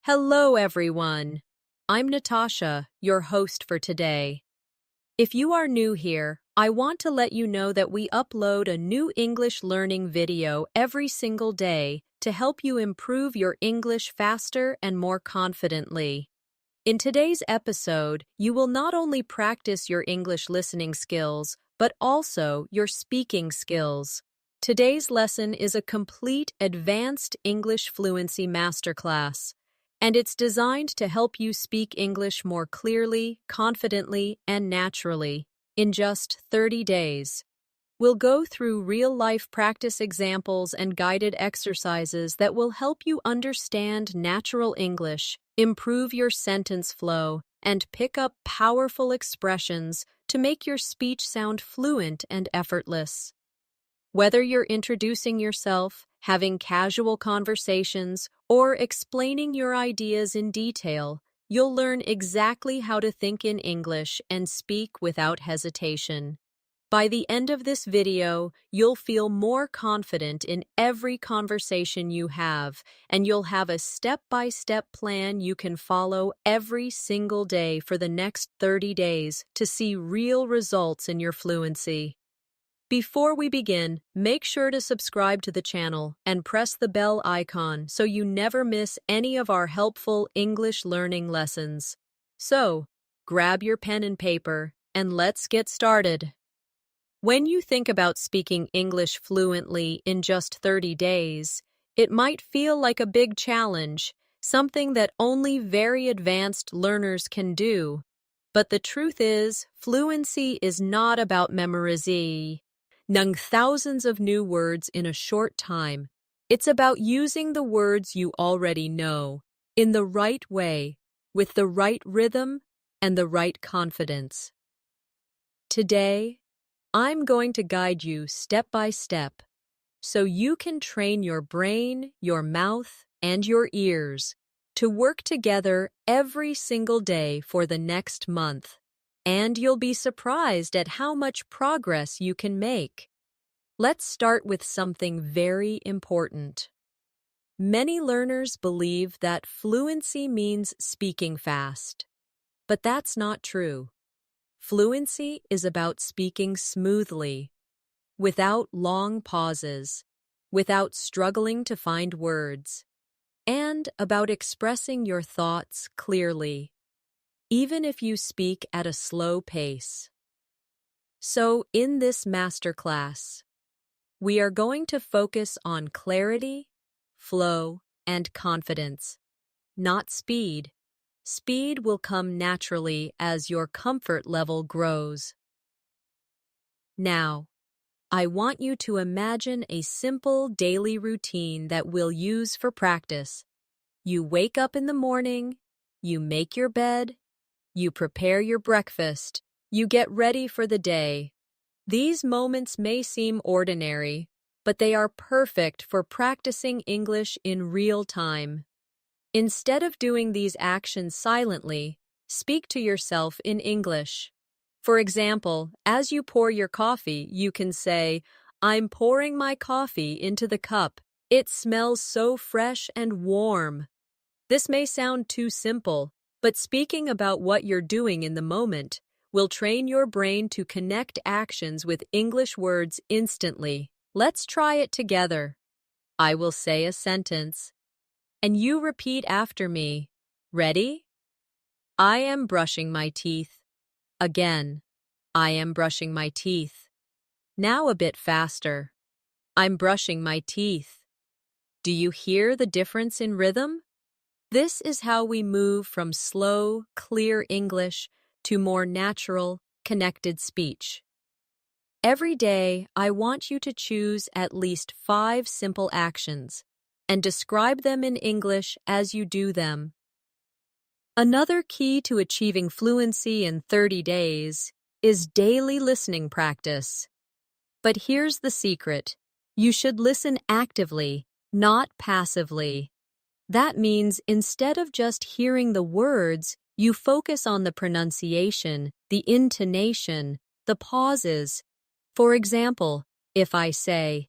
Hello, everyone. I'm Natasha, your host for today. If you are new here, I want to let you know that we upload a new English learning video every single day to help you improve your English faster and more confidently. In today's episode, you will not only practice your English listening skills, but also your speaking skills. Today's lesson is a complete advanced English fluency masterclass, and it's designed to help you speak English more clearly, confidently, and naturally in just 30 days. We'll go through real-life practice examples and guided exercises that will help you understand natural English, improve your sentence flow, and pick up powerful expressions to make your speech sound fluent and effortless. Whether you're introducing yourself, having casual conversations, or explaining your ideas in detail, you'll learn exactly how to think in English and speak without hesitation. By the end of this video, you'll feel more confident in every conversation you have, and you'll have a step-by-step plan you can follow every single day for the next 30 days to see real results in your fluency. Before we begin, make sure to subscribe to the channel and press the bell icon so you never miss any of our helpful English learning lessons. So, grab your pen and paper, and let's get started. When you think about speaking English fluently in just 30 days, it might feel like a big challenge, something that only very advanced learners can do. But the truth is, fluency is not about memorizing thousands of new words in a short time. It's about using the words you already know in the right way, with the right rhythm and the right confidence. Today, I'm going to guide you step by step so you can train your brain, your mouth, and your ears to work together every single day for the next month. And you'll be surprised at how much progress you can make. Let's start with something very important. Many learners believe that fluency means speaking fast, but that's not true. Fluency is about speaking smoothly, without long pauses, without struggling to find words, and about expressing your thoughts clearly, even if you speak at a slow pace. So, in this masterclass, we are going to focus on clarity, flow, and confidence, not speed. Speed will come naturally as your comfort level grows. Now, I want you to imagine a simple daily routine that we'll use for practice. You wake up in the morning, you make your bed, you prepare your breakfast, you get ready for the day. These moments may seem ordinary, but they are perfect for practicing English in real time. Instead of doing these actions silently, speak to yourself in English. For example, as you pour your coffee, you can say, "I'm pouring my coffee into the cup. It smells so fresh and warm." This may sound too simple, but speaking about what you're doing in the moment will train your brain to connect actions with English words instantly. Let's try it together. I will say a sentence, and you repeat after me. Ready? I am brushing my teeth. Again, I am brushing my teeth. Now a bit faster. I'm brushing my teeth. Do you hear the difference in rhythm? This is how we move from slow, clear English to more natural, connected speech. Every day, I want you to choose at least 5 simple actions and describe them in English as you do them. Another key to achieving fluency in 30 days is daily listening practice. But here's the secret. You should listen actively, not passively. That means instead of just hearing the words, you focus on the pronunciation, the intonation, the pauses. For example, if I say,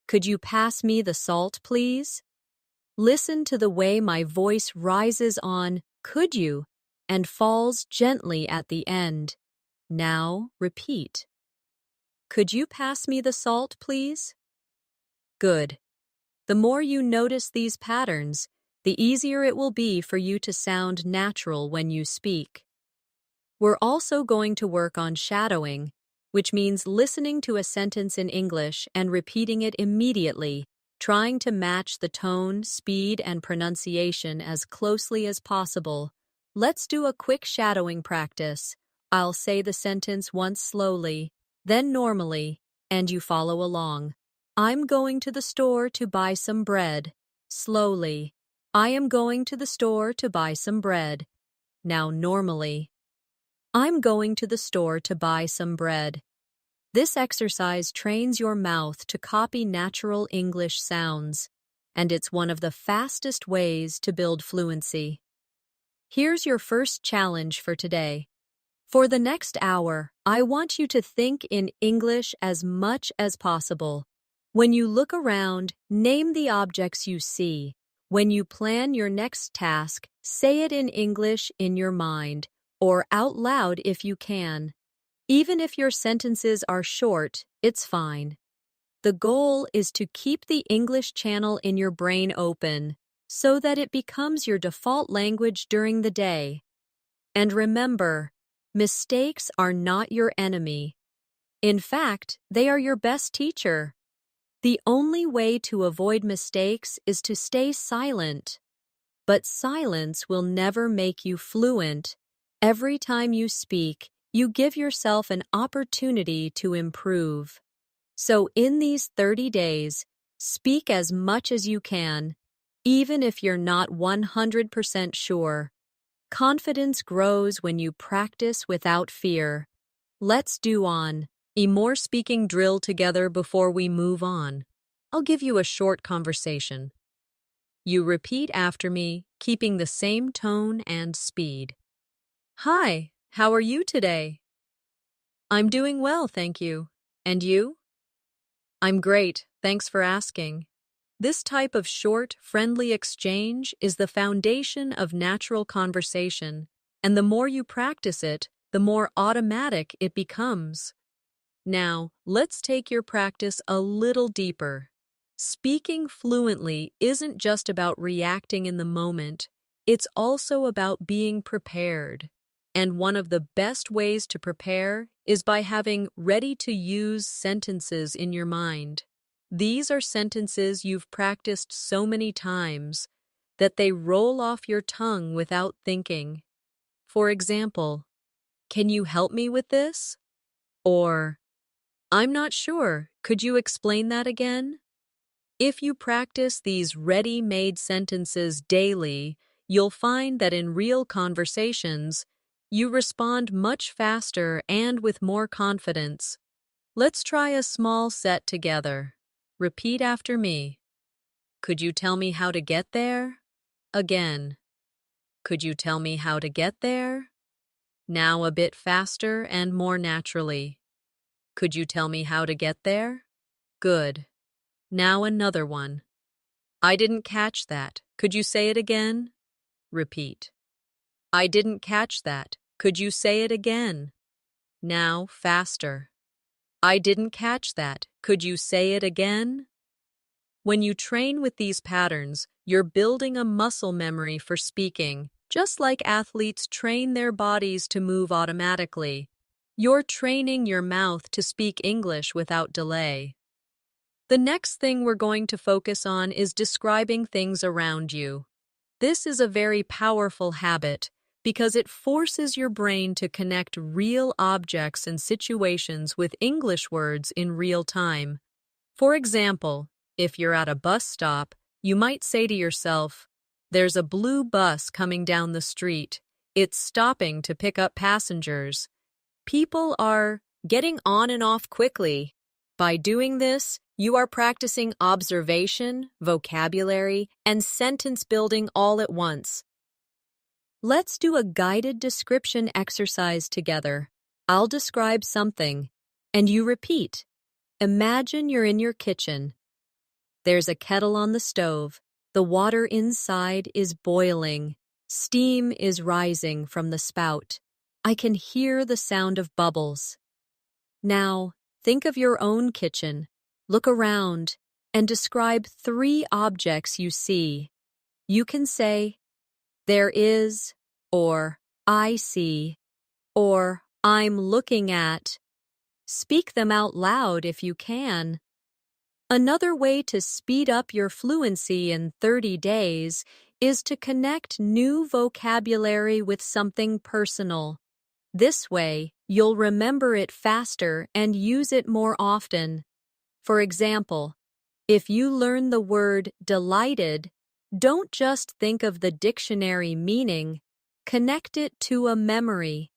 "Could you pass me the salt, please?" Listen to the way my voice rises on "could you" and falls gently at the end. Now repeat. Could you pass me the salt, please? Good. The more you notice these patterns, the easier it will be for you to sound natural when you speak. We're also going to work on shadowing, which means listening to a sentence in English and repeating it immediately, trying to match the tone, speed, and pronunciation as closely as possible. Let's do a quick shadowing practice. I'll say the sentence once slowly, then normally, and you follow along. I'm going to the store to buy some bread. Slowly. I am going to the store to buy some bread. Now normally. I'm going to the store to buy some bread. This exercise trains your mouth to copy natural English sounds, and it's one of the fastest ways to build fluency. Here's your first challenge for today. For the next hour, I want you to think in English as much as possible. When you look around, name the objects you see. When you plan your next task, say it in English in your mind, or out loud if you can. Even if your sentences are short, it's fine. The goal is to keep the English channel in your brain open so that it becomes your default language during the day. And remember, mistakes are not your enemy. In fact, they are your best teacher. The only way to avoid mistakes is to stay silent. But silence will never make you fluent. Every time you speak, you give yourself an opportunity to improve. So in these 30 days, speak as much as you can, even if you're not 100% sure. Confidence grows when you practice without fear. Let's do a more speaking drill together before we move on. I'll give you a short conversation. You repeat after me, keeping the same tone and speed. Hi, how are you today? I'm doing well, thank you. And you? I'm great, thanks for asking. This type of short, friendly exchange is the foundation of natural conversation, and the more you practice it, the more automatic it becomes. Now, let's take your practice a little deeper. Speaking fluently isn't just about reacting in the moment, it's also about being prepared. And one of the best ways to prepare is by having ready-to-use sentences in your mind. These are sentences you've practiced so many times that they roll off your tongue without thinking. For example, can you help me with this? Or, I'm not sure, could you explain that again? If you practice these ready-made sentences daily, you'll find that in real conversations, you respond much faster and with more confidence. Let's try a small set together. Repeat after me. Could you tell me how to get there? Again. Could you tell me how to get there? Now a bit faster and more naturally. Could you tell me how to get there? Good. Now another one. I didn't catch that. Could you say it again? Repeat. I didn't catch that. Could you say it again? Now faster. I didn't catch that. Could you say it again? When you train with these patterns, you're building a muscle memory for speaking, just like athletes train their bodies to move automatically. You're training your mouth to speak English without delay. The next thing we're going to focus on is describing things around you. This is a very powerful habit because it forces your brain to connect real objects and situations with English words in real time. For example, if you're at a bus stop, you might say to yourself, "There's a blue bus coming down the street. It's stopping to pick up passengers." People are getting on and off quickly. By doing this, you are practicing observation, vocabulary, and sentence building all at once. Let's do a guided description exercise together. I'll describe something, and you repeat. Imagine you're in your kitchen. There's a kettle on the stove. The water inside is boiling. Steam is rising from the spout. I can hear the sound of bubbles. Now, think of your own kitchen. Look around and describe 3 objects you see. You can say, there is, or I see, or I'm looking at. Speak them out loud if you can. Another way to speed up your fluency in 30 days is to connect new vocabulary with something personal. This way, you'll remember it faster and use it more often. For example, if you learn the word delighted, don't just think of the dictionary meaning, connect it to a memory.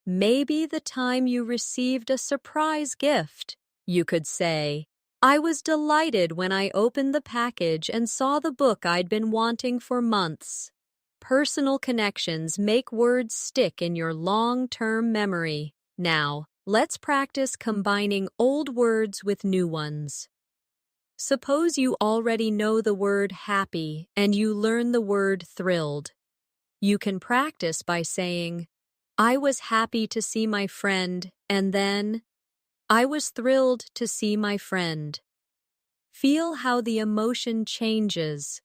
Maybe the time you received a surprise gift. You could say, I was delighted when I opened the package and saw the book I'd been wanting for months. Personal connections make words stick in your long-term memory. Now, let's practice combining old words with new ones. Suppose you already know the word happy and you learn the word thrilled. You can practice by saying, I was happy to see my friend, and then, I was thrilled to see my friend. Feel how the emotion changes.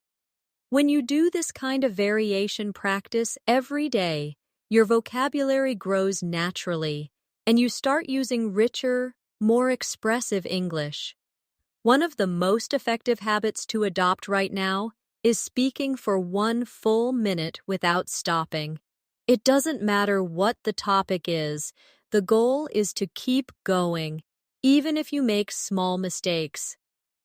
When you do this kind of variation practice every day, your vocabulary grows naturally, and you start using richer, more expressive English. One of the most effective habits to adopt right now is speaking for 1 full minute without stopping. It doesn't matter what the topic is, the goal is to keep going, even if you make small mistakes.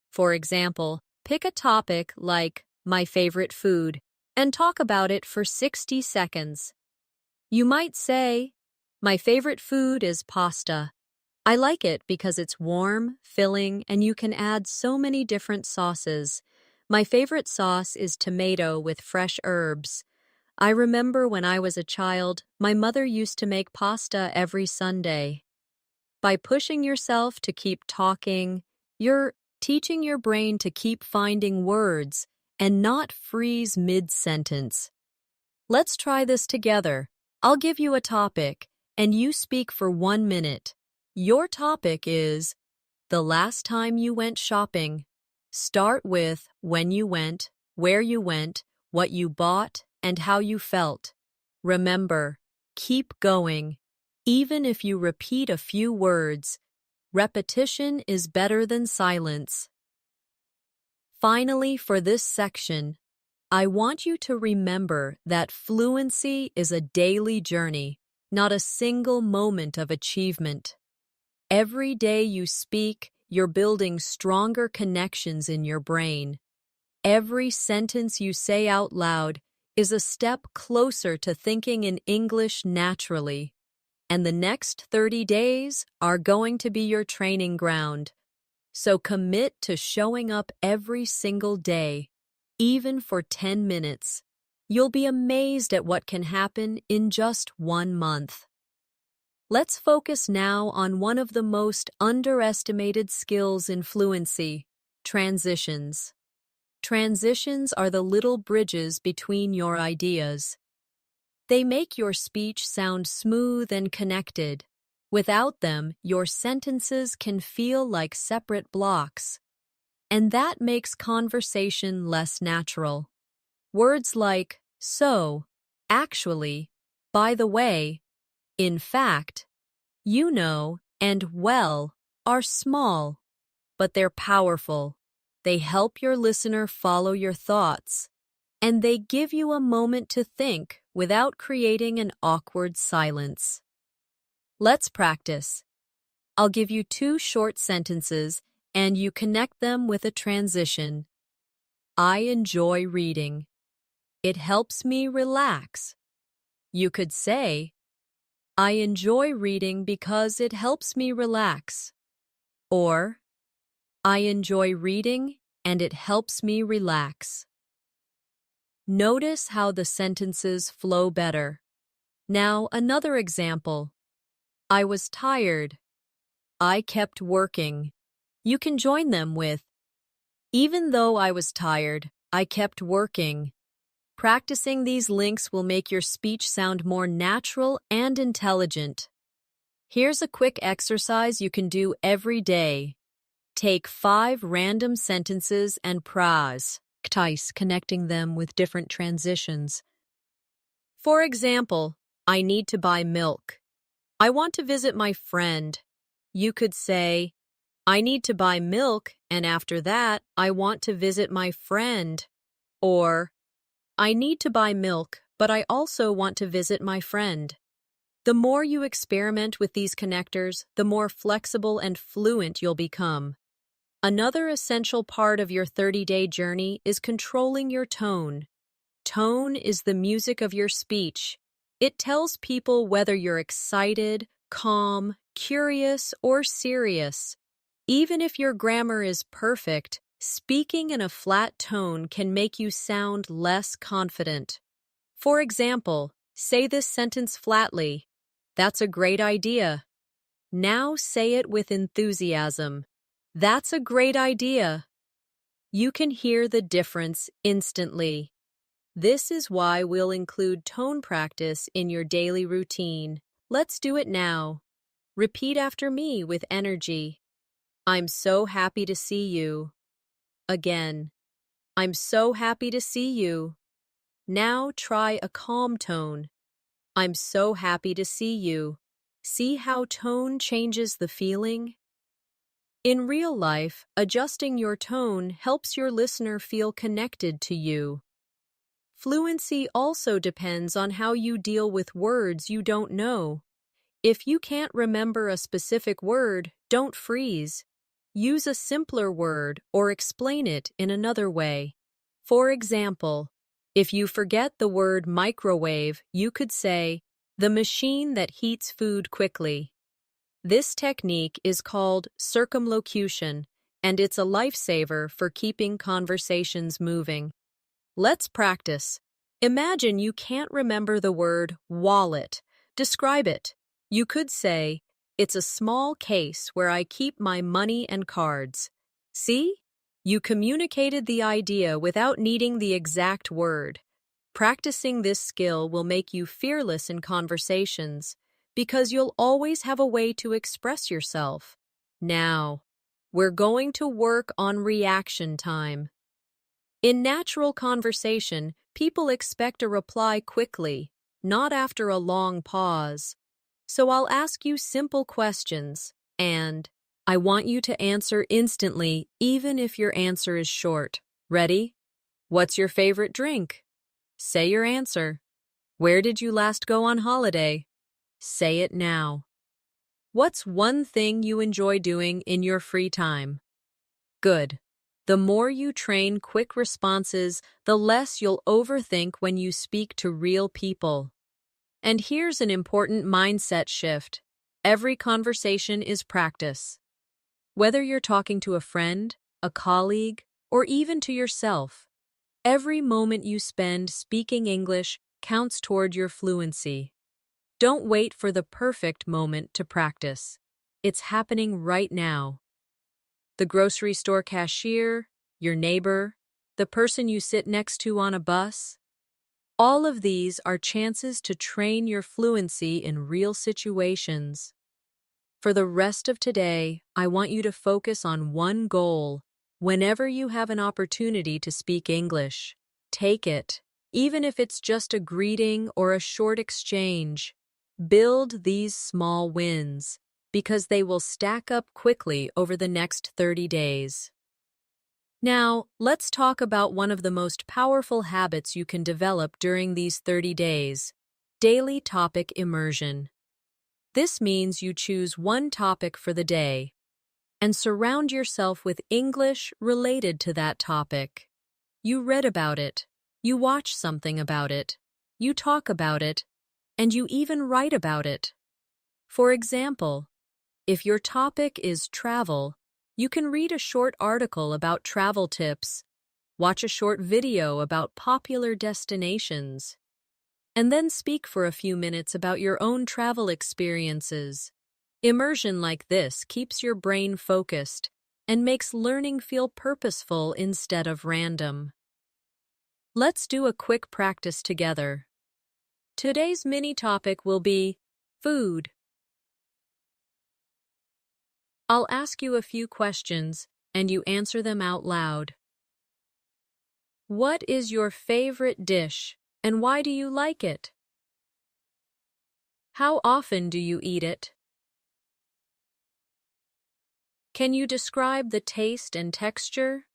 For example, pick a topic like my favorite food and talk about it for 60 seconds. You might say, my favorite food is pasta. I like it because it's warm, filling, and you can add so many different sauces. My favorite sauce is tomato with fresh herbs. I remember when I was a child, my mother used to make pasta every Sunday. By pushing yourself to keep talking, you're teaching your brain to keep finding words and not freeze mid-sentence. Let's try this together. I'll give you a topic, and you speak for 1 minute. Your topic is the last time you went shopping. Start with when you went, where you went, what you bought, and how you felt. Remember, keep going. Even if you repeat a few words, repetition is better than silence. Finally, for this section, I want you to remember that fluency is a daily journey, not a single moment of achievement. Every day you speak, you're building stronger connections in your brain. Every sentence you say out loud is a step closer to thinking in English naturally. And the next 30 days are going to be your training ground. So commit to showing up every single day, even for 10 minutes. You'll be amazed at what can happen in just 1 month. Let's focus now on one of the most underestimated skills in fluency, transitions. Transitions are the little bridges between your ideas. They make your speech sound smooth and connected. Without them, your sentences can feel like separate blocks. And that makes conversation less natural. Words like so, actually, by the way, in fact, you know, and well are small, but they're powerful. They help your listener follow your thoughts, and they give you a moment to think without creating an awkward silence. Let's practice. I'll give you 2 short sentences, and you connect them with a transition. I enjoy reading. It helps me relax. You could say, I enjoy reading because it helps me relax. Or, I enjoy reading and it helps me relax. Notice how the sentences flow better. Now, another example. I was tired. I kept working. You can join them with, even though I was tired, I kept working. Practicing these links will make your speech sound more natural and intelligent. Here's a quick exercise you can do every day. Take 5 random sentences and practice connecting them with different transitions. For example, I need to buy milk. I want to visit my friend. You could say, I need to buy milk, and after that, I want to visit my friend. Or, I need to buy milk, but I also want to visit my friend. The more you experiment with these connectors, the more flexible and fluent you'll become. Another essential part of your 30-day journey is controlling your tone. Tone is the music of your speech. It tells people whether you're excited, calm, curious, or serious. Even if your grammar is perfect, speaking in a flat tone can make you sound less confident. For example, say this sentence flatly. That's a great idea. Now say it with enthusiasm. That's a great idea. You can hear the difference instantly. This is why we'll include tone practice in your daily routine. Let's do it now. Repeat after me with energy. I'm so happy to see you. Again. I'm so happy to see you. Now try a calm tone. I'm so happy to see you. See how tone changes the feeling? In real life, adjusting your tone helps your listener feel connected to you. Fluency also depends on how you deal with words you don't know. If you can't remember a specific word, don't freeze. Use a simpler word or explain it in another way. For example, if you forget the word microwave, you could say, the machine that heats food quickly. This technique is called circumlocution, and it's a lifesaver for keeping conversations moving. Let's practice. Imagine you can't remember the word wallet. Describe it. You could say, it's a small case where I keep my money and cards. See? You communicated the idea without needing the exact word. Practicing this skill will make you fearless in conversations because you'll always have a way to express yourself. Now, we're going to work on reaction time. In natural conversation, people expect a reply quickly, not after a long pause. So I'll ask you simple questions, and I want you to answer instantly, even if your answer is short. Ready? What's your favorite drink? Say your answer. Where did you last go on holiday? Say it now. What's one thing you enjoy doing in your free time? Good. The more you train quick responses, the less you'll overthink when you speak to real people. And here's an important mindset shift. Every conversation is practice. Whether you're talking to a friend, a colleague, or even to yourself, every moment you spend speaking English counts toward your fluency. Don't wait for the perfect moment to practice. It's happening right now. The grocery store cashier, your neighbor, the person you sit next to on a bus. All of these are chances to train your fluency in real situations. For the rest of today, I want you to focus on one goal. Whenever you have an opportunity to speak English, take it, even if it's just a greeting or a short exchange. Build these small wins, because they will stack up quickly over the next 30 days. Now, let's talk about one of the most powerful habits you can develop during these 30 days, daily topic immersion. This means you choose one topic for the day and surround yourself with English related to that topic. You read about it, you watch something about it, you talk about it, and you even write about it. For example, if your topic is travel, you can read a short article about travel tips, watch a short video about popular destinations, and then speak for a few minutes about your own travel experiences. Immersion like this keeps your brain focused and makes learning feel purposeful instead of random. Let's do a quick practice together. Today's mini topic will be food. I'll ask you a few questions, and you answer them out loud. What is your favorite dish, and why do you like it? How often do you eat it? Can you describe the taste and texture?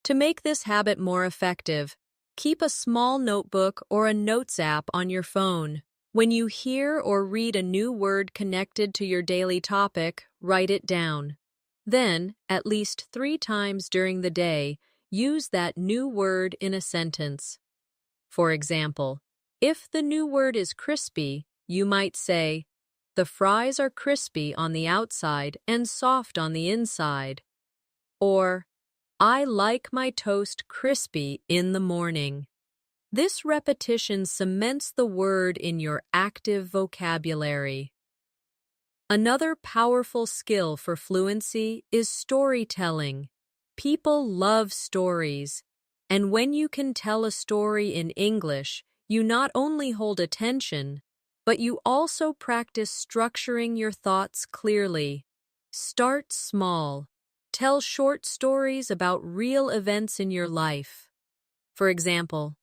To make this habit more effective, keep a small notebook or a notes app on your phone. When you hear or read a new word connected to your daily topic, write it down. Then, at least 3 times during the day, use that new word in a sentence. For example, if the new word is crispy, you might say, "The fries are crispy on the outside and soft on the inside." Or, "I like my toast crispy in the morning." This repetition cements the word in your active vocabulary. Another powerful skill for fluency is storytelling. People love stories, and when you can tell a story in English, you not only hold attention, but you also practice structuring your thoughts clearly. Start small. Tell short stories about real events in your life. For example,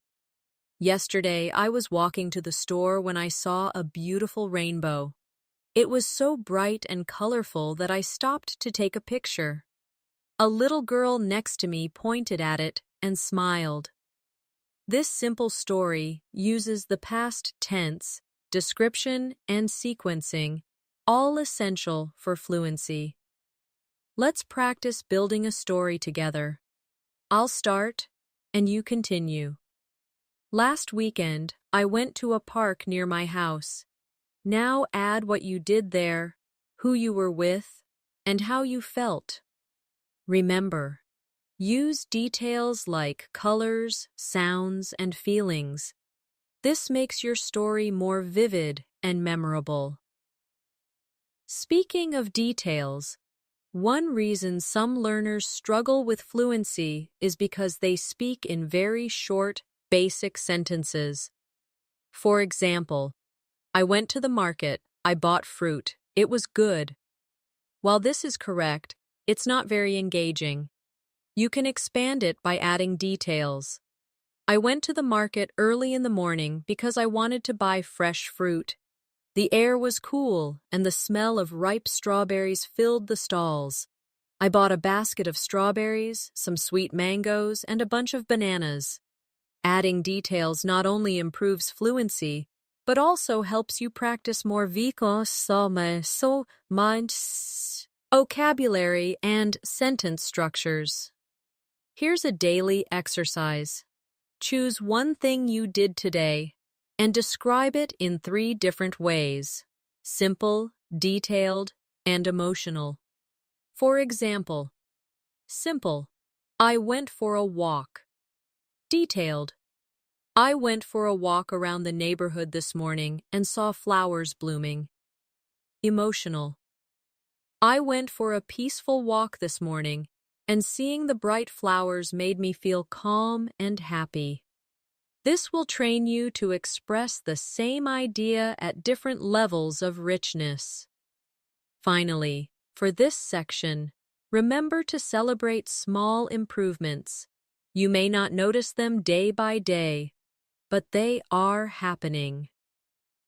yesterday I was walking to the store when I saw a beautiful rainbow. It was so bright and colorful that I stopped to take a picture. A little girl next to me pointed at it and smiled. This simple story uses the past tense, description, and sequencing, all essential for fluency. Let's practice building a story together. I'll start, and you continue. Last weekend, I went to a park near my house. Now add what you did there, who you were with, and how you felt. Remember, use details like colors, sounds, and feelings. This makes your story more vivid and memorable. Speaking of details, one reason some learners struggle with fluency is because they speak in very short, basic sentences. For example, "I went to the market, I bought fruit, it was good." While this is correct, it's not very engaging. You can expand it by adding details. "I went to the market early in the morning because I wanted to buy fresh fruit. The air was cool, and the smell of ripe strawberries filled the stalls. I bought a basket of strawberries, some sweet mangoes, and a bunch of bananas." Adding details not only improves fluency, but also helps you practice more vocabulary and sentence structures. Here's a daily exercise. Choose one thing you did today and describe it in 3 different ways: simple, detailed, and emotional. For example, simple, "I went for a walk." Detailed, "I went for a walk around the neighborhood this morning and saw flowers blooming." Emotional, "I went for a peaceful walk this morning, and seeing the bright flowers made me feel calm and happy." This will train you to express the same idea at different levels of richness. Finally, for this section, remember to celebrate small improvements. You may not notice them day by day, but they are happening.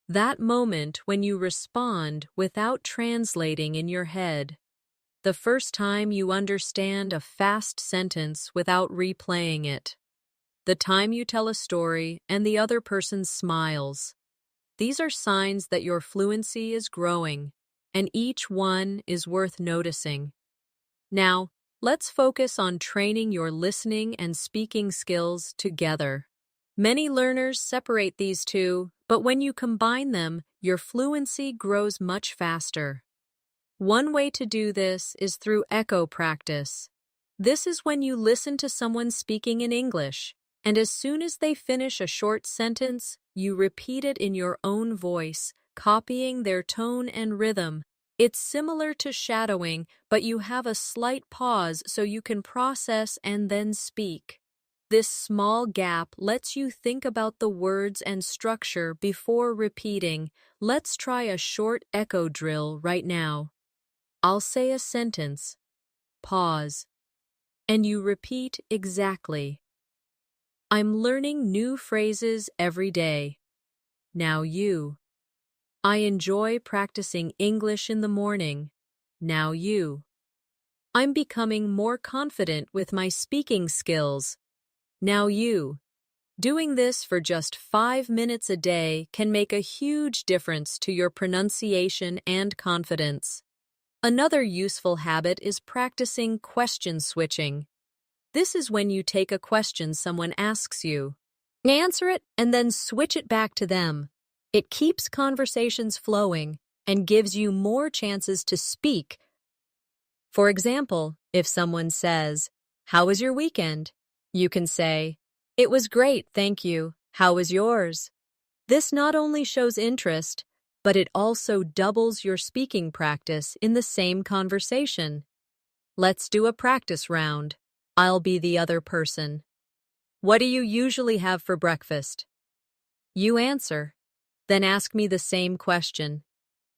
That moment when you respond without translating in your head. The first time you understand a fast sentence without replaying it. The time you tell a story and the other person smiles. These are signs that your fluency is growing, and each one is worth noticing. Now, let's focus on training your listening and speaking skills together. Many learners separate these two, but when you combine them, your fluency grows much faster. One way to do this is through echo practice. This is when you listen to someone speaking in English, and as soon as they finish a short sentence, you repeat it in your own voice, copying their tone and rhythm. It's similar to shadowing, but you have a slight pause so you can process and then speak. This small gap lets you think about the words and structure before repeating. Let's try a short echo drill right now. I'll say a sentence, pause, and you repeat exactly. I'm learning new phrases every day. Now you. I enjoy practicing English in the morning. Now you. I'm becoming more confident with my speaking skills. Now you. Doing this for just 5 minutes a day can make a huge difference to your pronunciation and confidence. Another useful habit is practicing question switching. This is when you take a question someone asks you, answer it, and then switch it back to them. It keeps conversations flowing and gives you more chances to speak. For example, if someone says, "How was your weekend?" you can say, "It was great, thank you. How was yours?" This not only shows interest, but it also doubles your speaking practice in the same conversation. Let's do a practice round. I'll be the other person. What do you usually have for breakfast? You answer. Then ask me the same question.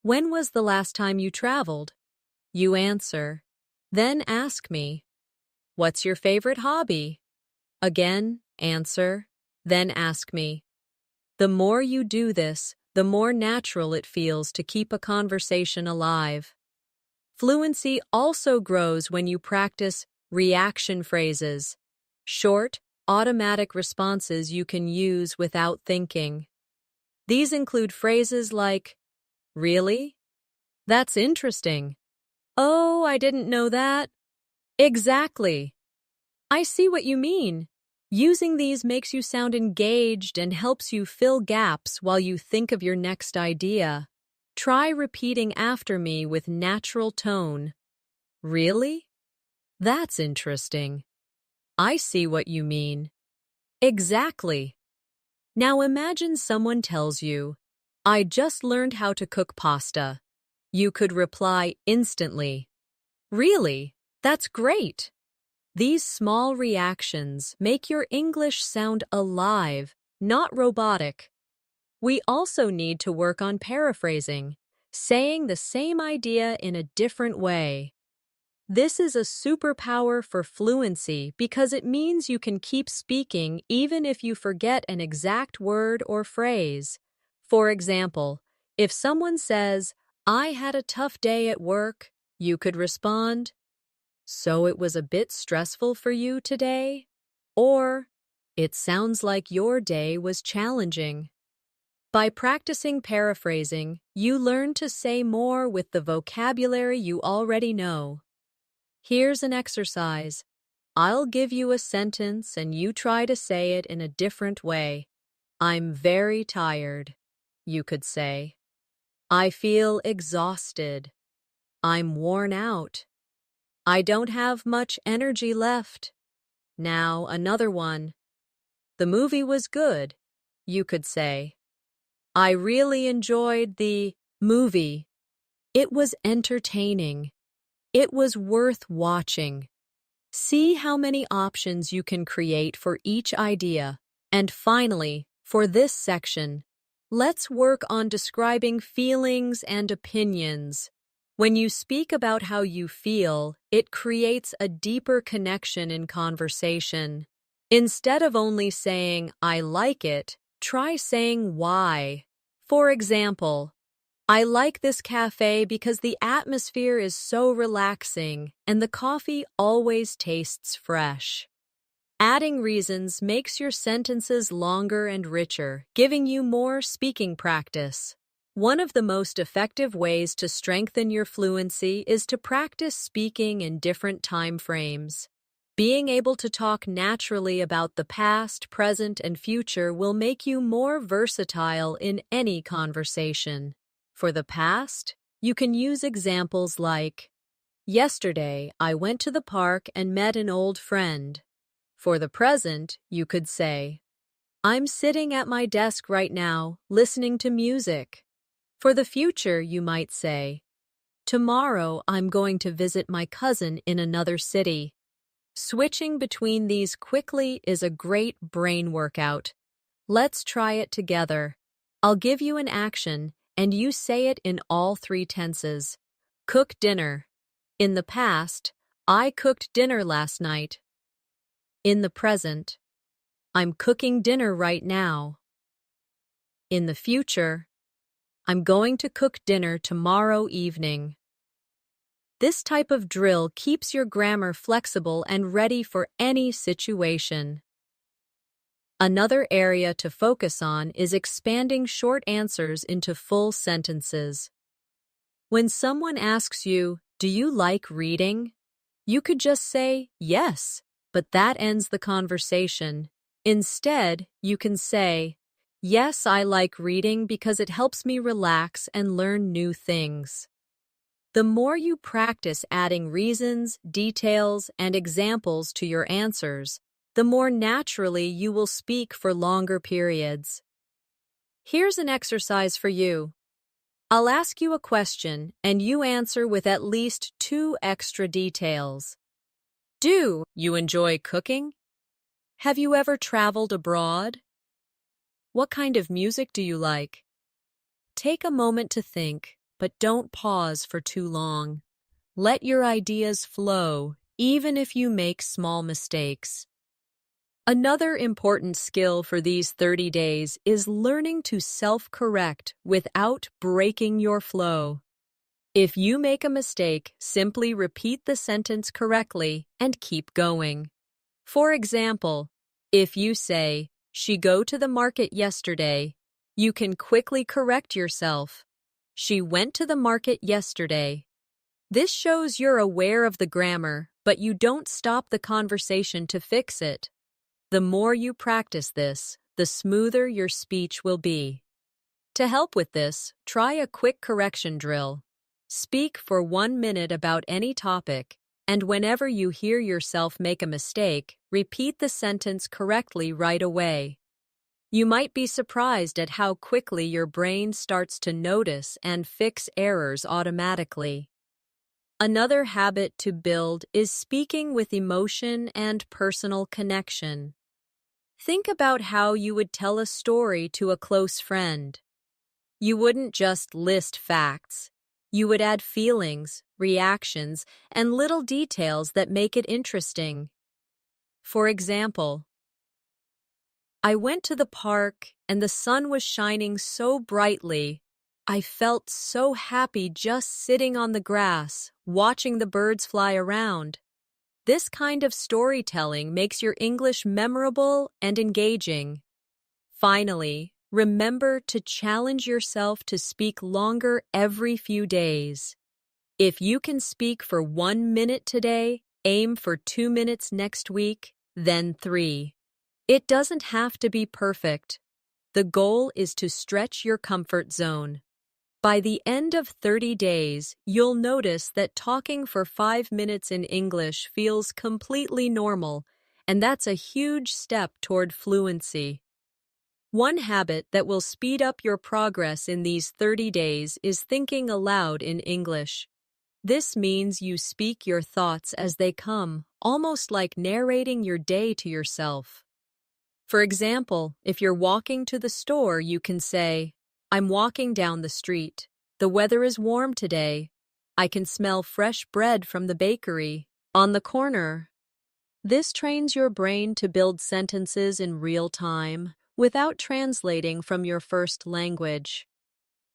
When was the last time you traveled? You answer. Then ask me. What's your favorite hobby? Again, answer. Then ask me. The more you do this, the more natural it feels to keep a conversation alive. Fluency also grows when you practice reaction phrases, short, automatic responses you can use without thinking. These include phrases like, "Really? That's interesting. Oh, I didn't know that." Exactly. I see what you mean. Using these makes you sound engaged and helps you fill gaps while you think of your next idea. Try repeating after me with natural tone. Really? That's interesting. I see what you mean. Exactly. Now imagine someone tells you, "I just learned how to cook pasta." You could reply instantly, "Really? That's great." These small reactions make your English sound alive, not robotic. We also need to work on paraphrasing, saying the same idea in a different way. This is a superpower for fluency because it means you can keep speaking even if you forget an exact word or phrase. For example, if someone says, "I had a tough day at work," you could respond, "So it was a bit stressful for you today?" Or, "It sounds like your day was challenging." By practicing paraphrasing, you learn to say more with the vocabulary you already know. Here's an exercise. I'll give you a sentence and you try to say it in a different way. I'm very tired. You could say, I feel exhausted. I'm worn out. I don't have much energy left. Now another one. The movie was good. You could say, I really enjoyed the movie. It was entertaining. It was worth watching. See how many options you can create for each idea. And finally, for this section, let's work on describing feelings and opinions. When you speak about how you feel, it creates a deeper connection in conversation. Instead of only saying, I like it, try saying why. For example, I like this cafe because the atmosphere is so relaxing and the coffee always tastes fresh. Adding reasons makes your sentences longer and richer, giving you more speaking practice. One of the most effective ways to strengthen your fluency is to practice speaking in different time frames. Being able to talk naturally about the past, present, and future will make you more versatile in any conversation. For the past, you can use examples like, yesterday, I went to the park and met an old friend. For the present, you could say, I'm sitting at my desk right now, listening to music. For the future, you might say, tomorrow I'm going to visit my cousin in another city. Switching between these quickly is a great brain workout. Let's try it together. I'll give you an action, and you say it in all three tenses. Cook dinner. In the past, I cooked dinner last night. In the present, I'm cooking dinner right now. In the future, I'm going to cook dinner tomorrow evening. This type of drill keeps your grammar flexible and ready for any situation. Another area to focus on is expanding short answers into full sentences. When someone asks you, "Do you like reading?" you could just say, "Yes," but that ends the conversation. Instead, you can say, "Yes, I like reading because it helps me relax and learn new things." The more you practice adding reasons, details, and examples to your answers, the more naturally you will speak for longer periods. Here's an exercise for you. I'll ask you a question, and you answer with at least 2 extra details. Do you enjoy cooking? Have you ever traveled abroad? What kind of music do you like? Take a moment to think, but don't pause for too long. Let your ideas flow, even if you make small mistakes. Another important skill for these 30 days is learning to self-correct without breaking your flow. If you make a mistake, simply repeat the sentence correctly and keep going. For example, if you say, "She go to the market yesterday," you can quickly correct yourself. "She went to the market yesterday." This shows you're aware of the grammar, but you don't stop the conversation to fix it. The more you practice this, the smoother your speech will be. To help with this, try a quick correction drill. Speak for 1 minute about any topic, and whenever you hear yourself make a mistake, repeat the sentence correctly right away. You might be surprised at how quickly your brain starts to notice and fix errors automatically. Another habit to build is speaking with emotion and personal connection. Think about how you would tell a story to a close friend. You wouldn't just list facts. You would add feelings, reactions, and little details that make it interesting. For example, "I went to the park and the sun was shining so brightly. I felt so happy just sitting on the grass, watching the birds fly around." This kind of storytelling makes your English memorable and engaging. Finally, remember to challenge yourself to speak longer every few days. If you can speak for 1 minute today, aim for 2 minutes next week, then 3. It doesn't have to be perfect. The goal is to stretch your comfort zone. By the end of 30 days, you'll notice that talking for 5 minutes in English feels completely normal, and that's a huge step toward fluency. One habit that will speed up your progress in these 30 days is thinking aloud in English. This means you speak your thoughts as they come, almost like narrating your day to yourself. For example, if you're walking to the store, you can say, "I'm walking down the street. The weather is warm today. I can smell fresh bread from the bakery on the corner." This trains your brain to build sentences in real time without translating from your first language.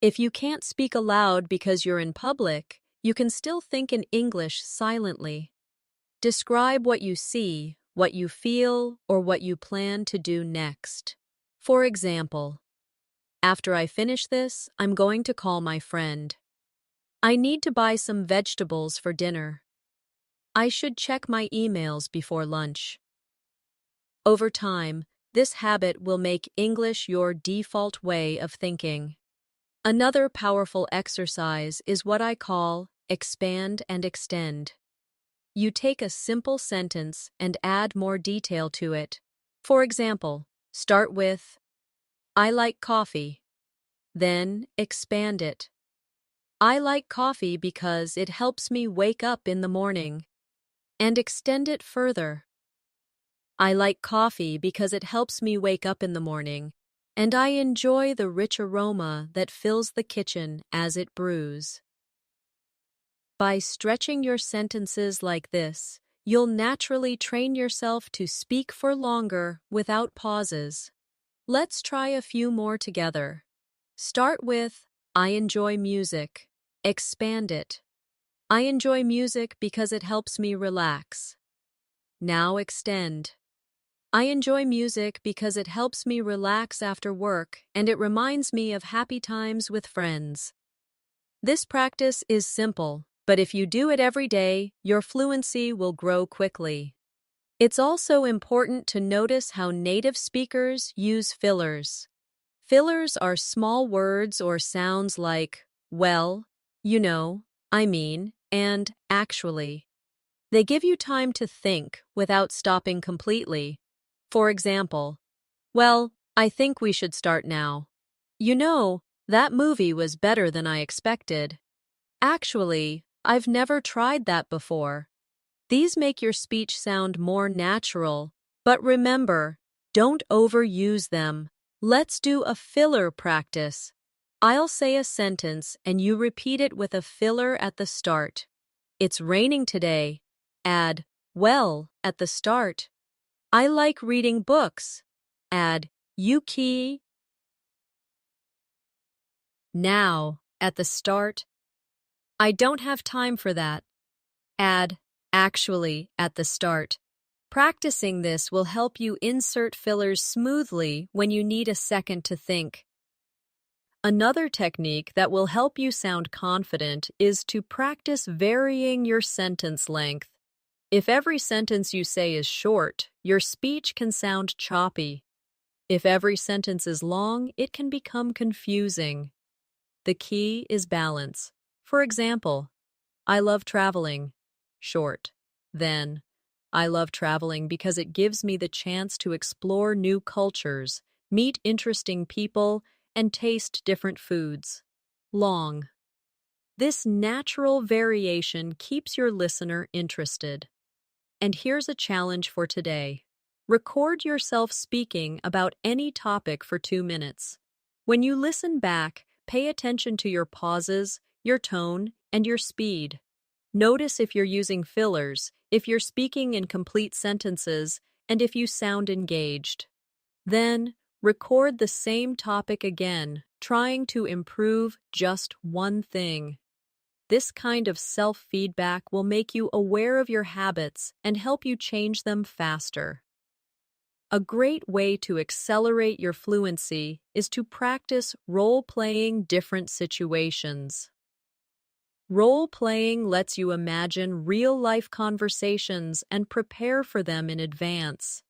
If you can't speak aloud because you're in public, you can still think in English silently. Describe what you see, what you feel, or what you plan to do next. For example, "After I finish this, I'm going to call my friend. I need to buy some vegetables for dinner. I should check my emails before lunch." Over time, this habit will make English your default way of thinking. Another powerful exercise is what I call expand and extend. You take a simple sentence and add more detail to it. For example, start with, "I like coffee." Then expand it. "I like coffee because it helps me wake up in the morning." and extend it further. I like coffee because it helps me wake up in the morning, and I enjoy the rich aroma that fills the kitchen as it brews. By stretching your sentences like this, you'll naturally train yourself to speak for longer without pauses. Let's try a few more together. Start with, I enjoy music. Expand it. I enjoy music because it helps me relax. Now extend. I enjoy music because it helps me relax after work and it reminds me of happy times with friends. This practice is simple, but if you do it every day, your fluency will grow quickly. It's also important to notice how native speakers use fillers. Fillers are small words or sounds like, well, you know, I mean, and actually. They give you time to think without stopping completely. For example, well, I think we should start now. You know, that movie was better than I expected. Actually, I've never tried that before. These make your speech sound more natural, but remember, don't overuse them. Let's do a filler practice. I'll say a sentence and you repeat it with a filler at the start. It's raining today. Add, well, at the start. I like reading books. Add, Yuki. Now, at the start. I don't have time for that. Add, actually, at the start. Practicing this will help you insert fillers smoothly when you need a second to think. Another technique that will help you sound confident is to practice varying your sentence length. If every sentence you say is short, your speech can sound choppy. If every sentence is long, it can become confusing. The key is balance. For example, I love traveling. Short. Then, I love traveling because it gives me the chance to explore new cultures, meet interesting people, and taste different foods. Long. This natural variation keeps your listener interested. And here's a challenge for today. Record yourself speaking about any topic for 2 minutes. When you listen back, pay attention to your pauses, your tone, and your speed. Notice if you're using fillers, if you're speaking in complete sentences, and if you sound engaged. Then, record the same topic again, trying to improve just one thing. This kind of self-feedback will make you aware of your habits and help you change them faster. A great way to accelerate your fluency is to practice role-playing different situations. Role-playing lets you imagine real-life conversations and prepare for them in advance.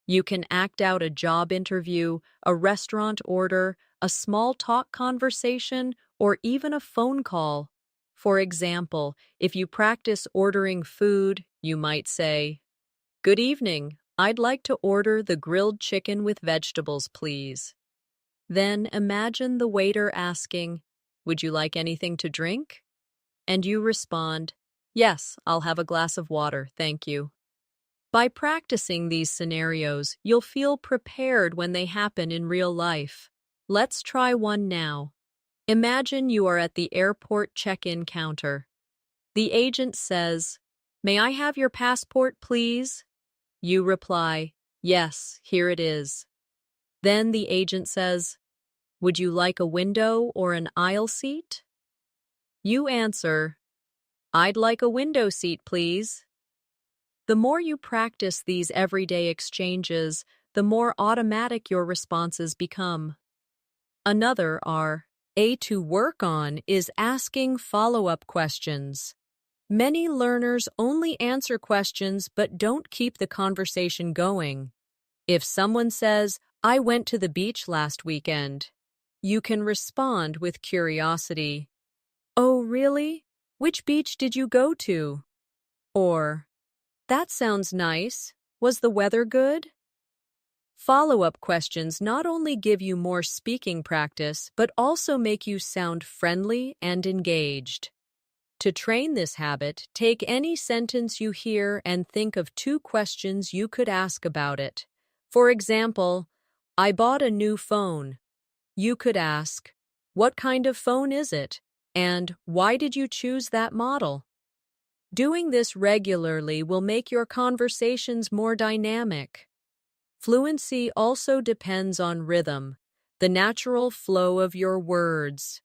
You can act out a job interview, a restaurant order, a small talk conversation, or even a phone call. For example, if you practice ordering food, you might say, "Good evening, I'd like to order the grilled chicken with vegetables, please." Then imagine the waiter asking, "Would you like anything to drink?" And you respond, "Yes, I'll have a glass of water, thank you." By practicing these scenarios, you'll feel prepared when they happen in real life. Let's try one now. Imagine you are at the airport check-in counter. The agent says, "May I have your passport, please?" You reply, "Yes, here it is." Then the agent says, "Would you like a window or an aisle seat?" You answer, "I'd like a window seat, please." The more you practice these everyday exchanges, the more automatic your responses become. Another to work on is asking follow-up questions. Many learners only answer questions but don't keep the conversation going. If someone says, "I went to the beach last weekend," you can respond with curiosity. "Oh, really? Which beach did you go to?" Or, "That sounds nice. Was the weather good?" Follow-up questions not only give you more speaking practice, but also make you sound friendly and engaged. To train this habit, take any sentence you hear and think of 2 questions you could ask about it. For example, I bought a new phone. You could ask, what kind of phone is it? And why did you choose that model? Doing this regularly will make your conversations more dynamic. Fluency also depends on rhythm, the natural flow of your words.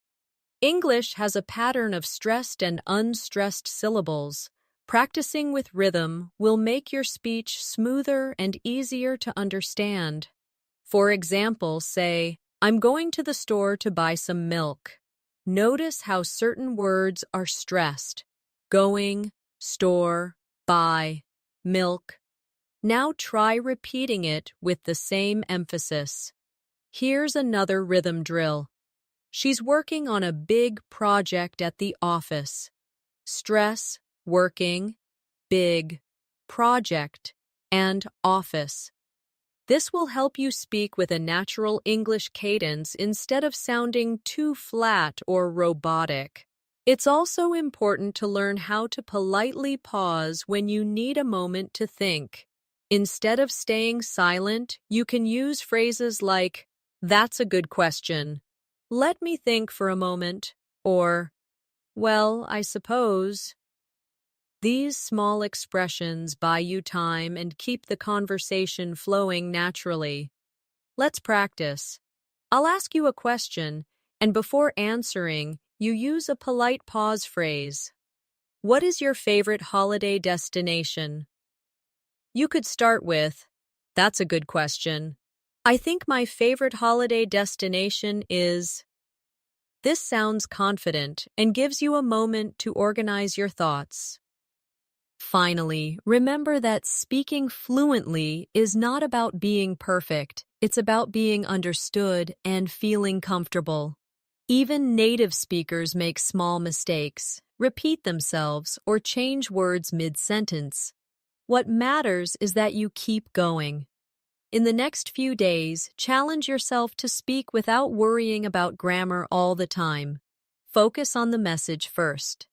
English has a pattern of stressed and unstressed syllables. Practicing with rhythm will make your speech smoother and easier to understand. For example, say, I'm going to the store to buy some milk. Notice how certain words are stressed. Going, store, buy, milk. Now try repeating it with the same emphasis. Here's another rhythm drill. She's working on a big project at the office. Stress, working, big, project, and office. This will help you speak with a natural English cadence instead of sounding too flat or robotic. It's also important to learn how to politely pause when you need a moment to think. Instead of staying silent, you can use phrases like, "That's a good question. Let me think for a moment," or, "Well, I suppose." These small expressions buy you time and keep the conversation flowing naturally. Let's practice. I'll ask you a question, and before answering, you use a polite pause phrase. What is your favorite holiday destination? You could start with, "That's a good question. I think my favorite holiday destination is..." This sounds confident and gives you a moment to organize your thoughts. Finally, remember that speaking fluently is not about being perfect. It's about being understood and feeling comfortable. Even native speakers make small mistakes, repeat themselves, or change words mid-sentence. What matters is that you keep going. In the next few days, challenge yourself to speak without worrying about grammar all the time. Focus on the message first.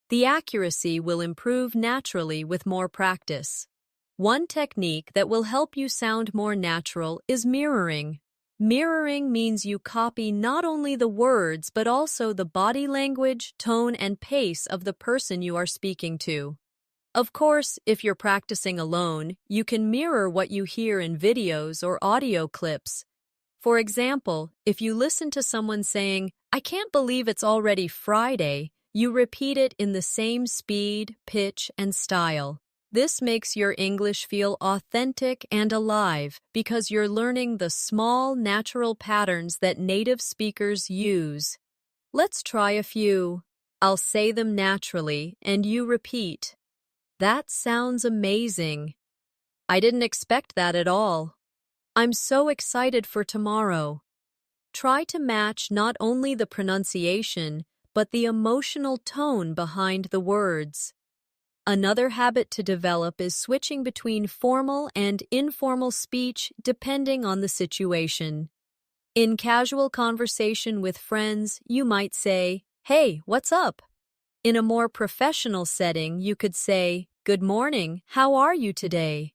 The accuracy will improve naturally with more practice. One technique that will help you sound more natural is mirroring. Mirroring means you copy not only the words but also the body language, tone, and pace of the person you are speaking to. Of course, if you're practicing alone, you can mirror what you hear in videos or audio clips. For example, if you listen to someone saying, "I can't believe it's already Friday," you repeat it in the same speed, pitch, and style. This makes your English feel authentic and alive because you're learning the small, natural patterns that native speakers use. Let's try a few. I'll say them naturally, and you repeat. That sounds amazing. I didn't expect that at all. I'm so excited for tomorrow. Try to match not only the pronunciation, but the emotional tone behind the words. Another habit to develop is switching between formal and informal speech depending on the situation. In casual conversation with friends, you might say, "Hey, what's up?" In a more professional setting, you could say, "Good morning, how are you today?"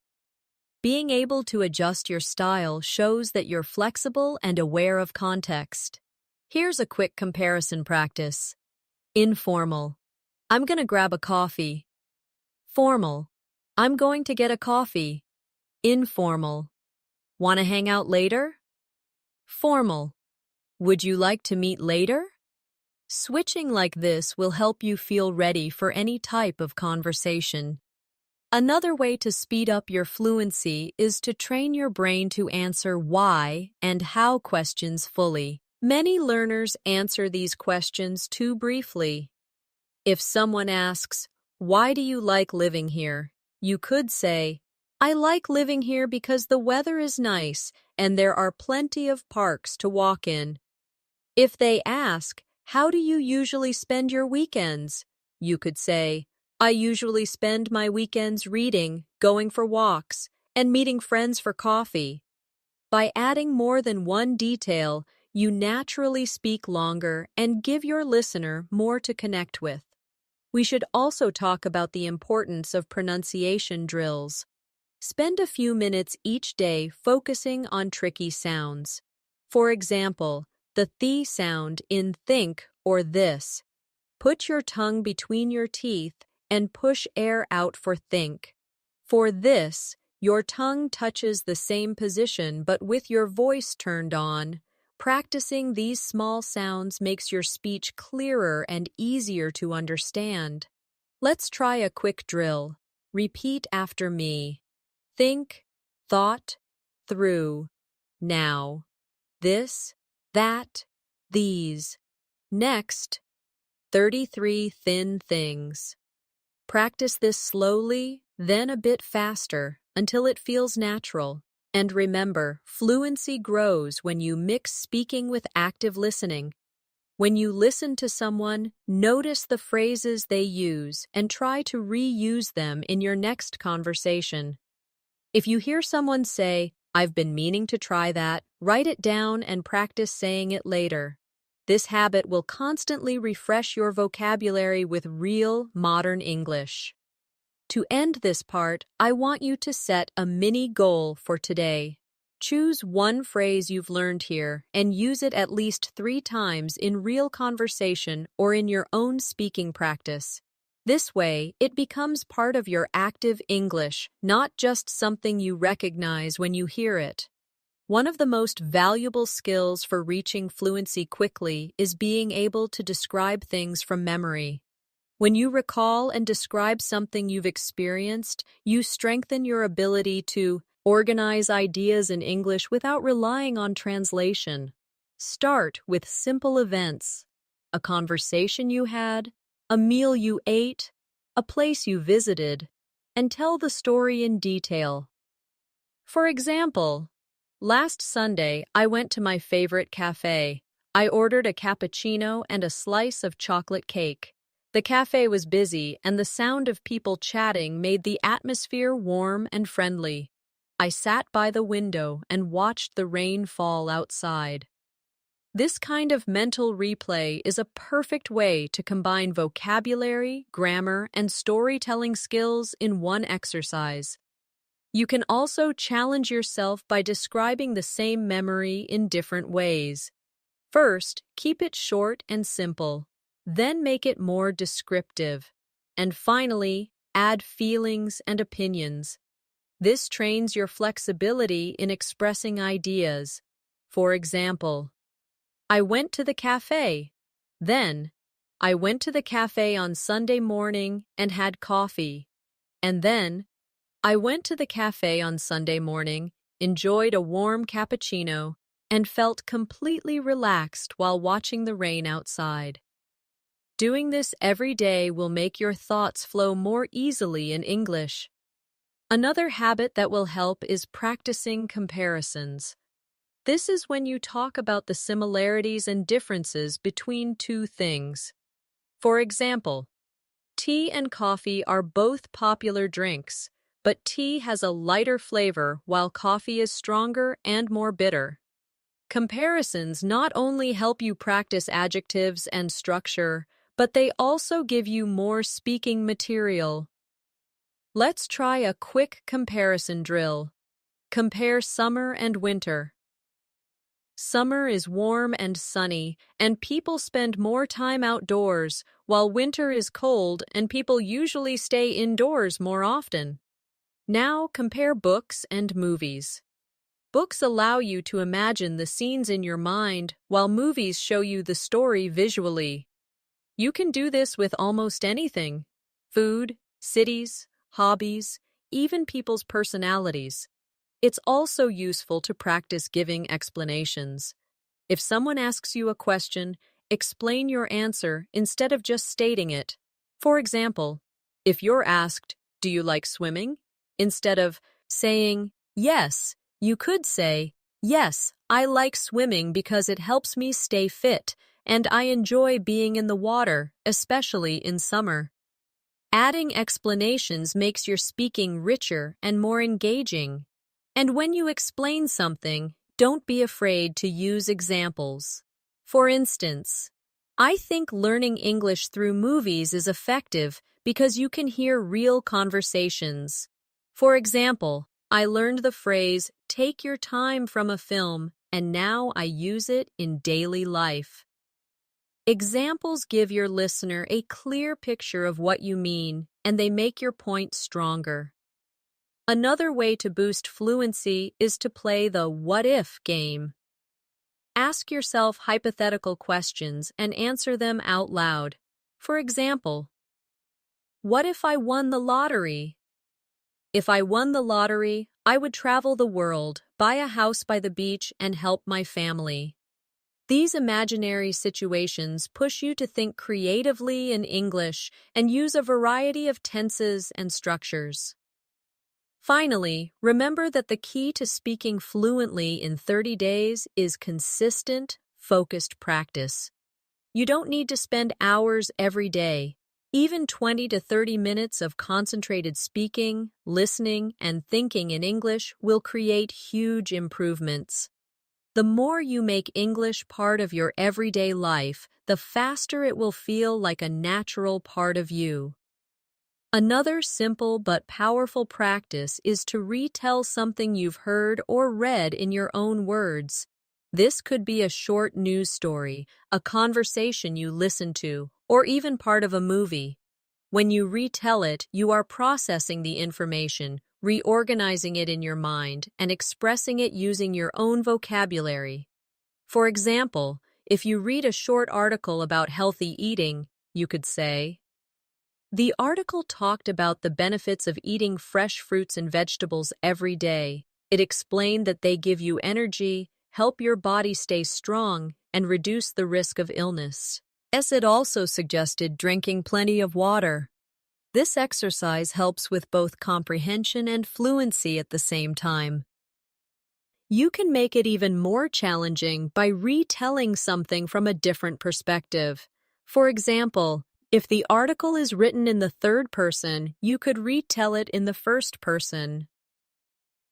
Being able to adjust your style shows that you're flexible and aware of context. Here's a quick comparison practice. Informal. I'm gonna grab a coffee. Formal. I'm going to get a coffee. Informal. Wanna hang out later? Formal. Would you like to meet later? Switching like this will help you feel ready for any type of conversation. Another way to speed up your fluency is to train your brain to answer why and how questions fully. Many learners answer these questions too briefly. If someone asks, "Why do you like living here?" you could say, "I like living here because the weather is nice and there are plenty of parks to walk in." If they ask, "How do you usually spend your weekends?" you could say, "I usually spend my weekends reading, going for walks, and meeting friends for coffee." By adding more than one detail, you naturally speak longer and give your listener more to connect with. We should also talk about the importance of pronunciation drills. Spend a few minutes each day focusing on tricky sounds. For example, the th sound in think or this. Put your tongue between your teeth and push air out for think. For this, your tongue touches the same position but with your voice turned on. Practicing these small sounds makes your speech clearer and easier to understand. Let's try a quick drill. Repeat after me. Think, thought, through, now. This, that, these. Next, 33 thin things. Practice this slowly, then a bit faster, until it feels natural. And remember, fluency grows when you mix speaking with active listening. When you listen to someone, notice the phrases they use and try to reuse them in your next conversation. If you hear someone say, "I've been meaning to try that," write it down and practice saying it later. This habit will constantly refresh your vocabulary with real, modern English. To end this part, I want you to set a mini goal for today. Choose one phrase you've learned here and use it at least 3 times in real conversation or in your own speaking practice. This way, it becomes part of your active English, not just something you recognize when you hear it. One of the most valuable skills for reaching fluency quickly is being able to describe things from memory. When you recall and describe something you've experienced, you strengthen your ability to organize ideas in English without relying on translation. Start with simple events: a conversation you had, a meal you ate, a place you visited, and tell the story in detail. For example, last Sunday I went to my favorite cafe. I ordered a cappuccino and a slice of chocolate cake. The cafe was busy, and the sound of people chatting made the atmosphere warm and friendly. I sat by the window and watched the rain fall outside. This kind of mental replay is a perfect way to combine vocabulary, grammar, and storytelling skills in one exercise. You can also challenge yourself by describing the same memory in different ways. First, keep it short and simple. Then make it more descriptive. And finally, add feelings and opinions. This trains your flexibility in expressing ideas. For example, I went to the cafe. Then, I went to the cafe on Sunday morning and had coffee. And then, I went to the cafe on Sunday morning, enjoyed a warm cappuccino, and felt completely relaxed while watching the rain outside. Doing this every day will make your thoughts flow more easily in English. Another habit that will help is practicing comparisons. This is when you talk about the similarities and differences between two things. For example, tea and coffee are both popular drinks, but tea has a lighter flavor while coffee is stronger and more bitter. Comparisons not only help you practice adjectives and structure, but they also give you more speaking material. Let's try a quick comparison drill. Compare summer and winter. Summer is warm and sunny, and people spend more time outdoors, while winter is cold and people usually stay indoors more often. Now compare books and movies. Books allow you to imagine the scenes in your mind, while movies show you the story visually. You can do this with almost anything: food, cities, hobbies, even people's personalities. It's also useful to practice giving explanations. If someone asks you a question, explain your answer instead of just stating it. For example, if you're asked, "Do you like swimming?" instead of saying, "Yes," you could say, "Yes, I like swimming because it helps me stay fit, and I enjoy being in the water, especially in summer." Adding explanations makes your speaking richer and more engaging. And when you explain something, don't be afraid to use examples. For instance, I think learning English through movies is effective because you can hear real conversations. For example, I learned the phrase, take your time from a film, and now I use it in daily life. Examples give your listener a clear picture of what you mean, and they make your point stronger. Another way to boost fluency is to play the what if game. Ask yourself hypothetical questions and answer them out loud. For example, what if I won the lottery? If I won the lottery, I would travel the world, buy a house by the beach, and help my family. These imaginary situations push you to think creatively in English and use a variety of tenses and structures. Finally, remember that the key to speaking fluently in 30 days is consistent, focused practice. You don't need to spend hours every day. Even 20 to 30 minutes of concentrated speaking, listening, and thinking in English will create huge improvements. The more you make English part of your everyday life, the faster it will feel like a natural part of you. Another simple but powerful practice is to retell something you've heard or read in your own words. This could be a short news story, a conversation you listened to, or even part of a movie. When you retell it, you are processing the information, reorganizing it in your mind, and expressing it using your own vocabulary. For example, if you read a short article about healthy eating, you could say, the article talked about the benefits of eating fresh fruits and vegetables every day. It explained that they give you energy, help your body stay strong, and reduce the risk of illness. It also suggested drinking plenty of water. This exercise helps with both comprehension and fluency at the same time. You can make it even more challenging by retelling something from a different perspective. For example, if the article is written in the third person, you could retell it in the first person.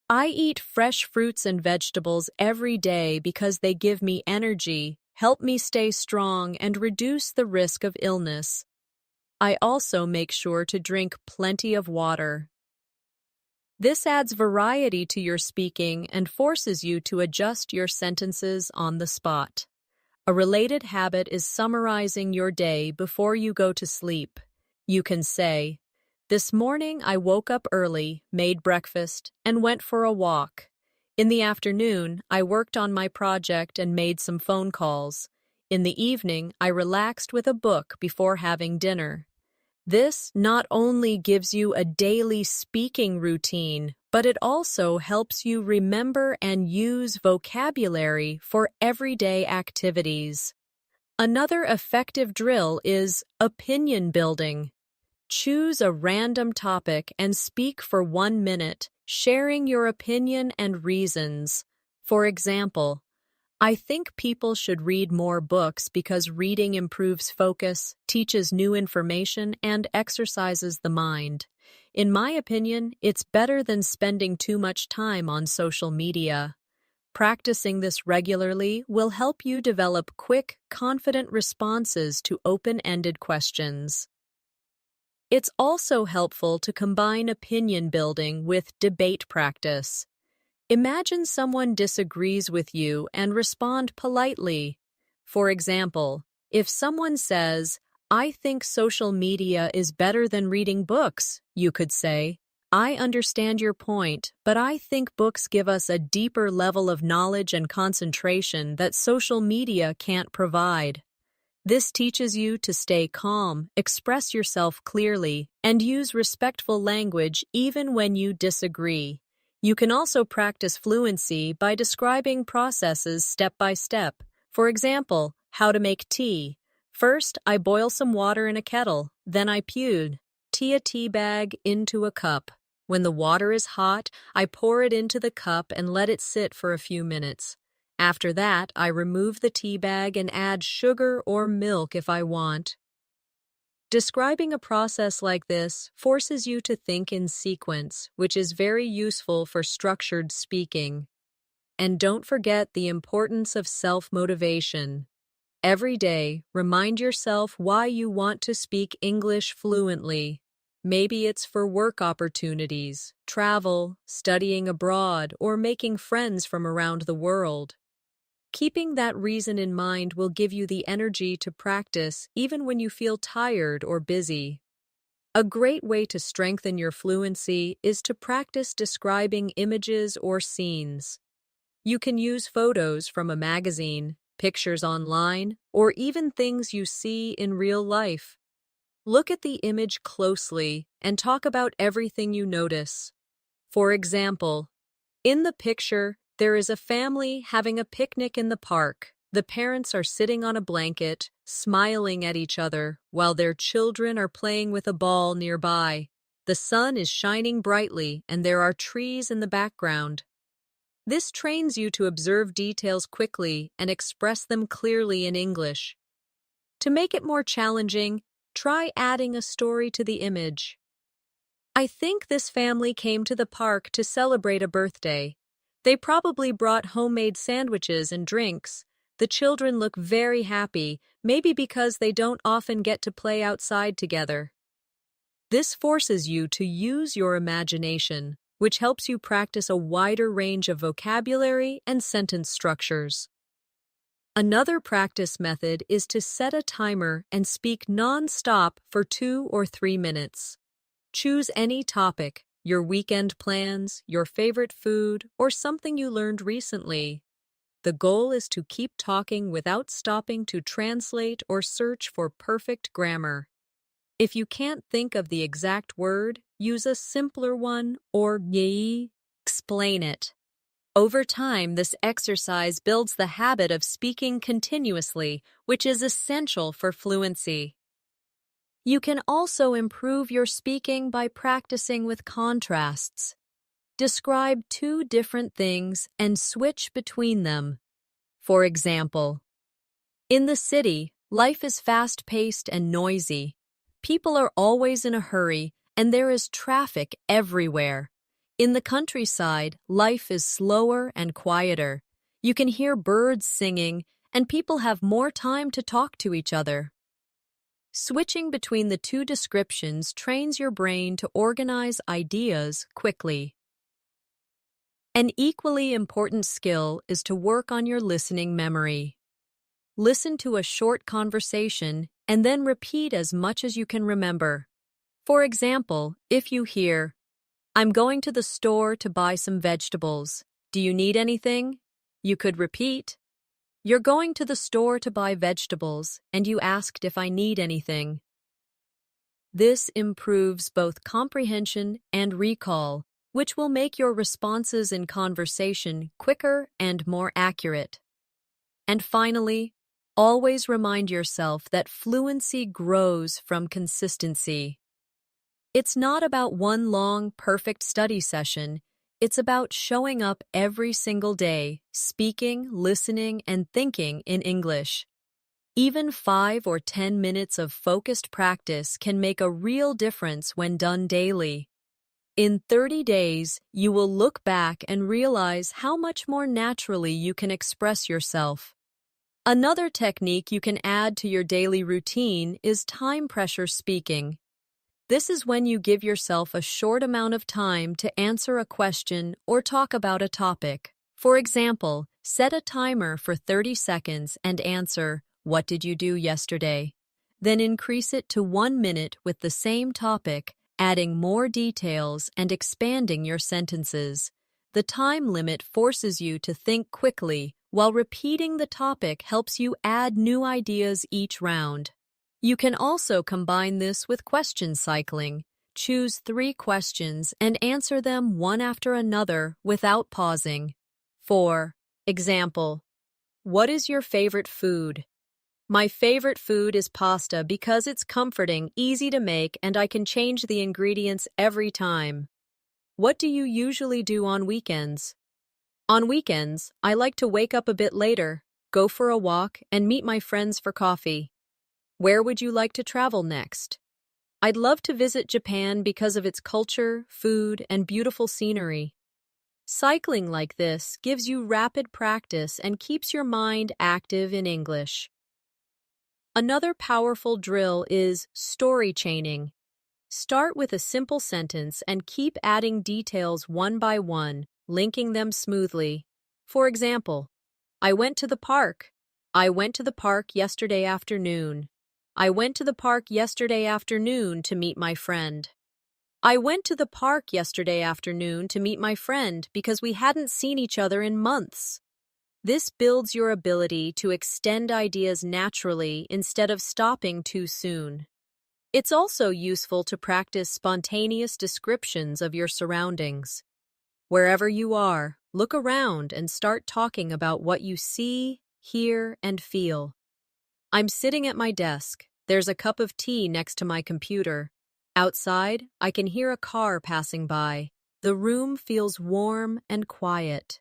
I eat fresh fruits and vegetables every day because they give me energy, help me stay strong, and reduce the risk of illness. I also make sure to drink plenty of water. This adds variety to your speaking and forces you to adjust your sentences on the spot. A related habit is summarizing your day before you go to sleep. You can say, this morning I woke up early, made breakfast, and went for a walk. In the afternoon, I worked on my project and made some phone calls. In the evening, I relaxed with a book before having dinner. This not only gives you a daily speaking routine, but it also helps you remember and use vocabulary for everyday activities. Another effective drill is opinion building. Choose a random topic and speak for 1 minute, sharing your opinion and reasons. For example, I think people should read more books because reading improves focus, teaches new information, and exercises the mind. In my opinion, it's better than spending too much time on social media. Practicing this regularly will help you develop quick, confident responses to open-ended questions. It's also helpful to combine opinion building with debate practice. Imagine someone disagrees with you and respond politely. For example, if someone says, I think social media is better than reading books, you could say, I understand your point, but I think books give us a deeper level of knowledge and concentration that social media can't provide. This teaches you to stay calm, express yourself clearly, and use respectful language even when you disagree. You can also practice fluency by describing processes step by step. For example, how to make tea. First, I boil some water in a kettle, then I pour a tea bag into a cup. When the water is hot, I pour it into the cup and let it sit for a few minutes. After that, I remove the tea bag and add sugar or milk if I want. Describing a process like this forces you to think in sequence, which is very useful for structured speaking. And don't forget the importance of self-motivation. Every day, remind yourself why you want to speak English fluently. Maybe it's for work opportunities, travel, studying abroad, or making friends from around the world. Keeping that reason in mind will give you the energy to practice even when you feel tired or busy. A great way to strengthen your fluency is to practice describing images or scenes. You can use photos from a magazine, pictures online, or even things you see in real life. Look at the image closely and talk about everything you notice. For example, in the picture, there is a family having a picnic in the park. The parents are sitting on a blanket, smiling at each other, while their children are playing with a ball nearby. The sun is shining brightly, and there are trees in the background. This trains you to observe details quickly and express them clearly in English. To make it more challenging, try adding a story to the image. I think this family came to the park to celebrate a birthday. They probably brought homemade sandwiches and drinks. The children look very happy, maybe because they don't often get to play outside together. This forces you to use your imagination, which helps you practice a wider range of vocabulary and sentence structures. Another practice method is to set a timer and speak non-stop for 2 or 3 minutes. Choose any topic, your weekend plans, your favorite food, or something you learned recently. The goal is to keep talking without stopping to translate or search for perfect grammar. If you can't think of the exact word, use a simpler one or explain it. Over time, this exercise builds the habit of speaking continuously, which is essential for fluency. You can also improve your speaking by practicing with contrasts. Describe 2 different things and switch between them. For example, in the city, life is fast-paced and noisy. People are always in a hurry, and there is traffic everywhere. In the countryside, life is slower and quieter. You can hear birds singing, and people have more time to talk to each other. Switching between the 2 descriptions trains your brain to organize ideas quickly. An equally important skill is to work on your listening memory. Listen to a short conversation and then repeat as much as you can remember. For example, if you hear, "I'm going to the store to buy some vegetables. Do you need anything?" You could repeat, "You're going to the store to buy vegetables, and you asked if I need anything." This improves both comprehension and recall, which will make your responses in conversation quicker and more accurate. And finally, always remind yourself that fluency grows from consistency. It's not about one long, perfect study session. It's about showing up every single day, speaking, listening, and thinking in English. Even 5 or 10 minutes of focused practice can make a real difference when done daily. In 30 days, you will look back and realize how much more naturally you can express yourself. Another technique you can add to your daily routine is time pressure speaking. This is when you give yourself a short amount of time to answer a question or talk about a topic. For example, set a timer for 30 seconds and answer, "What did you do yesterday?" Then increase it to 1 minute with the same topic, adding more details and expanding your sentences. The time limit forces you to think quickly, while repeating the topic helps you add new ideas each round. You can also combine this with question cycling. Choose 3 questions and answer them one after another without pausing. For example, what is your favorite food? My favorite food is pasta because it's comforting, easy to make, and I can change the ingredients every time. What do you usually do on weekends? On weekends, I like to wake up a bit later, go for a walk, and meet my friends for coffee. Where would you like to travel next? I'd love to visit Japan because of its culture, food, and beautiful scenery. Cycling like this gives you rapid practice and keeps your mind active in English. Another powerful drill is story chaining. Start with a simple sentence and keep adding details one by one, linking them smoothly. For example, I went to the park. I went to the park yesterday afternoon. I went to the park yesterday afternoon to meet my friend. I went to the park yesterday afternoon to meet my friend because we hadn't seen each other in months. This builds your ability to extend ideas naturally instead of stopping too soon. It's also useful to practice spontaneous descriptions of your surroundings. Wherever you are, look around and start talking about what you see, hear, and feel. I'm sitting at my desk. There's a cup of tea next to my computer. Outside, I can hear a car passing by. The room feels warm and quiet.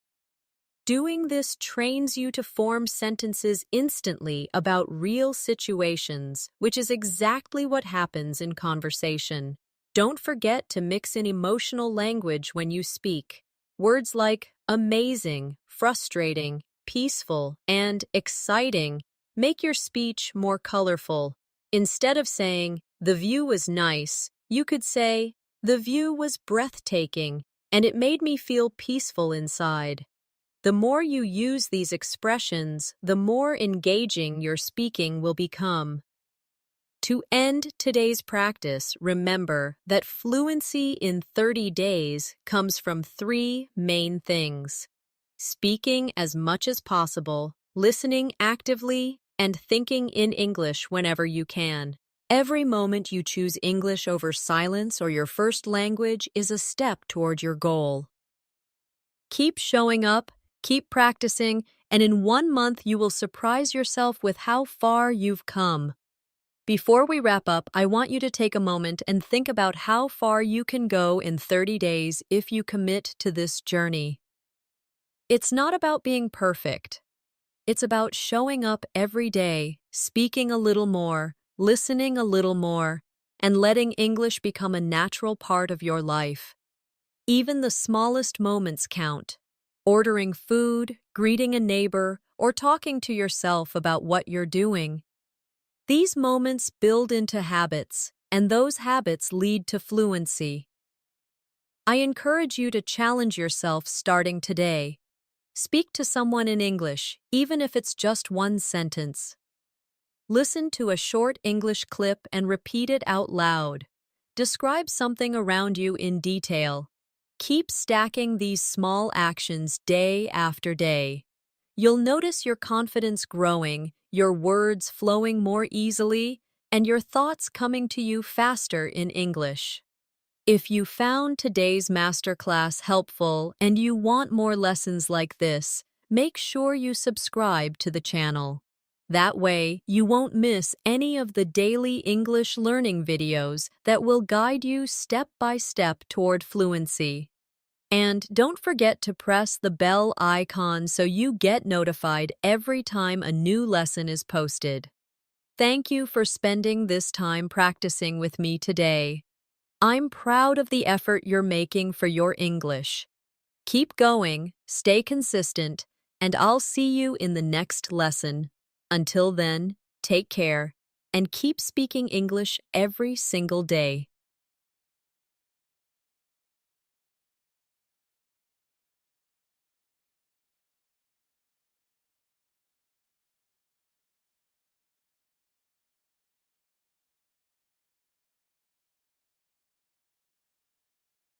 Doing this trains you to form sentences instantly about real situations, which is exactly what happens in conversation. Don't forget to mix in emotional language when you speak. Words like amazing, frustrating, peaceful, and exciting make your speech more colorful. Instead of saying, "The view was nice," you could say, "The view was breathtaking, and it made me feel peaceful inside." The more you use these expressions, the more engaging your speaking will become. To end today's practice, remember that fluency in 30 days comes from 3 main things: speaking as much as possible, listening actively, and thinking in English whenever you can. Every moment you choose English over silence or your first language is a step toward your goal. Keep showing up, keep practicing, and in 1 month you will surprise yourself with how far you've come. Before we wrap up, I want you to take a moment and think about how far you can go in 30 days if you commit to this journey. It's not about being perfect. It's about showing up every day, speaking a little more, listening a little more, and letting English become a natural part of your life. Even the smallest moments count. Ordering food, greeting a neighbor, or talking to yourself about what you're doing. These moments build into habits, and those habits lead to fluency. I encourage you to challenge yourself starting today. Speak to someone in English, even if it's just one sentence. Listen to a short English clip and repeat it out loud. Describe something around you in detail. Keep stacking these small actions day after day. You'll notice your confidence growing, your words flowing more easily, and your thoughts coming to you faster in English. If you found today's masterclass helpful and you want more lessons like this, make sure you subscribe to the channel. That way, you won't miss any of the daily English learning videos that will guide you step by step toward fluency. And don't forget to press the bell icon so you get notified every time a new lesson is posted. Thank you for spending this time practicing with me today. I'm proud of the effort you're making for your English. Keep going, stay consistent, and I'll see you in the next lesson. Until then, take care and keep speaking English every single day.